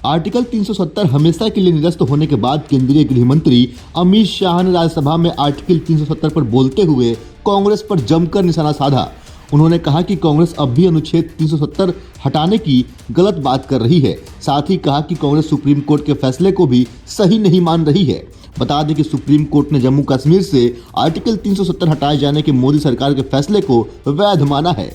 Article 370 हमेशा के लिए निरस्त होने के बाद केंद्रीय गृह मंत्री अमित शाह ने राज्यसभा में आर्टिकल 370 पर बोलते हुए कांग्रेस पर जमकर निशाना साधा। उन्होंने कहा कि कांग्रेस अब भी अनुच्छेद 370 हटाने की गलत बात कर रही है। साथ ही कहा कि कांग्रेस सुप्रीम कोर्ट के फैसले को भी सही नहीं मान रही है। बता दें कि सुप्रीम कोर्ट ने जम्मू कश्मीर से आर्टिकल 370 हटाए जाने के मोदी सरकार के फैसले को वैध माना है।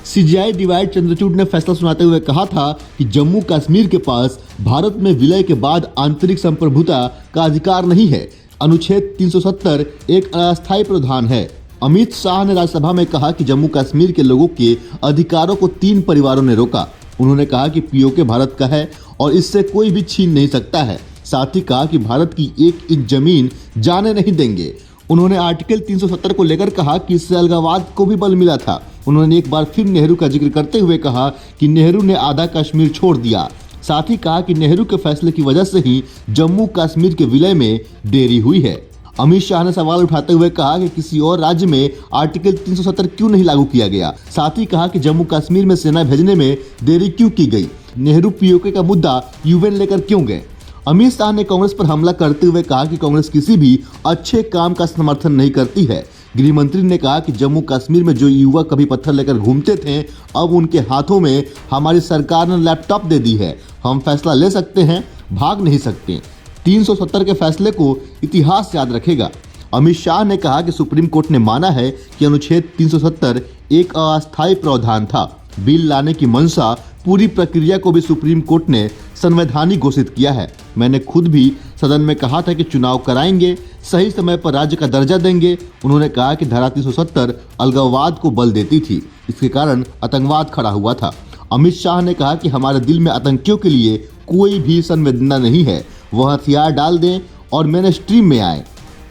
सीजेआई डिवाइड चंद्रचूड़ ने फैसला सुनाते हुए कहा था कि जम्मू कश्मीर के पास भारत में विलय के बाद आंतरिक संप्रभुता का अधिकार नहीं है। अनुच्छेद 370 एक अस्थायी प्रावधान है। अमित शाह ने राज्यसभा में कहा कि जम्मू कश्मीर के लोगों के अधिकारों को 3 परिवारों ने रोका। उन्होंने कहा कि पीओके भारत का है और इससे कोई भी छीन नहीं सकता है। साथ ही कहा कि भारत की 1 इंच जमीन जाने नहीं देंगे। उन्होंने आर्टिकल 370 को लेकर कहा कि इससे अलगाववाद को भी बल मिला था। उन्होंने एक बार फिर नेहरू का जिक्र करते हुए कहा कि नेहरू ने आधा कश्मीर छोड़ दिया। साथ ही कहा कि नेहरू के फैसले की वजह से ही जम्मू कश्मीर के विलय में देरी हुई है। अमित शाह ने सवाल उठाते हुए कहा कि किसी और राज्य में आर्टिकल 370 क्यों नहीं लागू किया गया। साथ ही कहा कि जम्मू कश्मीर में सेना भेजने में देरी क्यों की गई। नेहरू पीओके का मुद्दा यूएन लेकर क्यों गए। अमित शाह ने कांग्रेस पर हमला करते हुए कहा कि कांग्रेस किसी भी अच्छे काम का समर्थन नहीं करती है। गृह मंत्री ने कहा कि जम्मू कश्मीर में जो युवक कभी पत्थर लेकर घूमते थे, अब उनके हाथों में हमारी सरकार ने लैपटॉप दे दी है। हम फैसला ले सकते हैं, भाग नहीं सकते। 370 के फैसले को इतिहास याद रखेगा। अमित शाह ने कहा कि सुप्रीम कोर्ट ने माना है कि अनुच्छेद 370 एक अस्थायी प्रावधान था। बिल लाने की मंशा पूरी प्रक्रिया को भी सुप्रीम कोर्ट ने संवैधानिक घोषित किया है। मैंने खुद भी सदन में कहा था कि चुनाव कराएंगे, सही समय पर राज्य का दर्जा देंगे। उन्होंने कहा कि धारा 370 अलगाववाद को बल देती थी, इसके कारण आतंकवाद खड़ा हुआ था। अमित शाह ने कहा कि हमारे दिल में आतंकियों के लिए कोई भी संवेदना नहीं है। वह हथियार डाल दें और मेन स्ट्रीम में आए।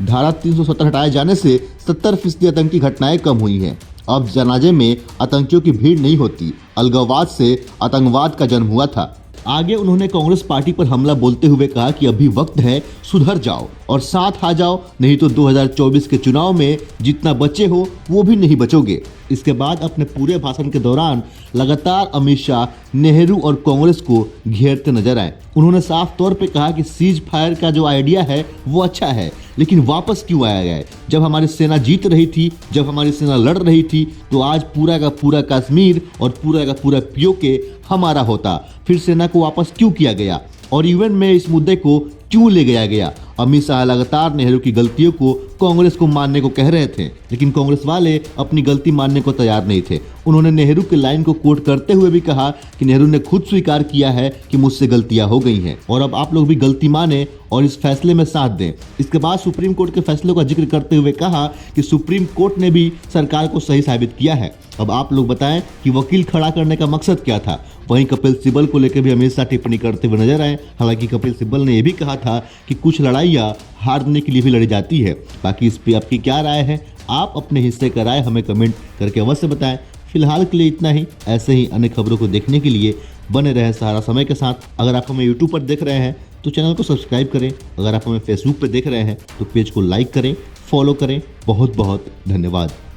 धारा 370 हटाए जाने से 70% आतंकी घटनाएं कम हुई हैं। अब जनाजे में आतंकियों की भीड़ नहीं होती। अलगाववाद से आतंकवाद का जन्म हुआ था। आगे उन्होंने कांग्रेस पार्टी पर हमला बोलते हुए कहा कि अभी वक्त है, सुधर जाओ और साथ आ जाओ, नहीं तो 2024 के चुनाव में जितना बचे हो वो भी नहीं बचोगे। इसके बाद अपने पूरे भाषण के दौरान लगातार अमित शाह नेहरू और कांग्रेस को घेरते नजर आए। उन्होंने साफ तौर पे कहा कि सीज फायर का जो आइडिया है वो अच्छा है, लेकिन वापस क्यों आया गया। जब हमारी सेना जीत रही थी, जब हमारी सेना लड़ रही थी, तो आज पूरा का पूरा कश्मीर और पूरा का पूरा पीओके हमारा होता। फिर सेना को वापस क्यों किया गया और यूएन में इस मुद्दे को क्यों ले गया गया। अमित शाह लगातार नेहरू की गलतियों को कांग्रेस को मानने को कह रहे थे, लेकिन कांग्रेस वाले अपनी गलती मानने को तैयार नहीं थे। उन्होंने नेहरू के लाइन को कोट करते हुए भी कहा कि नेहरू ने खुद स्वीकार किया है कि मुझसे गलतियां हो गई हैं और अब आप लोग भी गलती माने और इस फैसले में साथ दें। इसके बाद सुप्रीम कोर्ट के फैसले का जिक्र करते हुए कहा कि सुप्रीम कोर्ट ने भी सरकार को सही साबित किया है। अब आप लोग बताएं कि वकील खड़ा करने का मकसद क्या था। वहीं कपिल सिब्बल को लेकर भी अमित शाह टिप्पणी करते हुए नजर आए। हालांकि कपिल सिब्बल ने यह भी कहा था कि कुछ लड़ाइयाँ हारने के लिए भी लड़ी जाती है। बाकी इस पे आपकी क्या राय है, आप अपने हिस्से का राय हमें कमेंट करके अवश्य बताएं। फिलहाल के लिए इतना ही। ऐसे ही अन्य खबरों को देखने के लिए बने रहे सहारा समय के साथ। अगर आप हमें यूट्यूब पर देख रहे हैं तो चैनल को सब्सक्राइब करें। अगर आप हमें फेसबुक पर देख रहे हैं तो पेज को लाइक करें, फॉलो करें। बहुत बहुत धन्यवाद।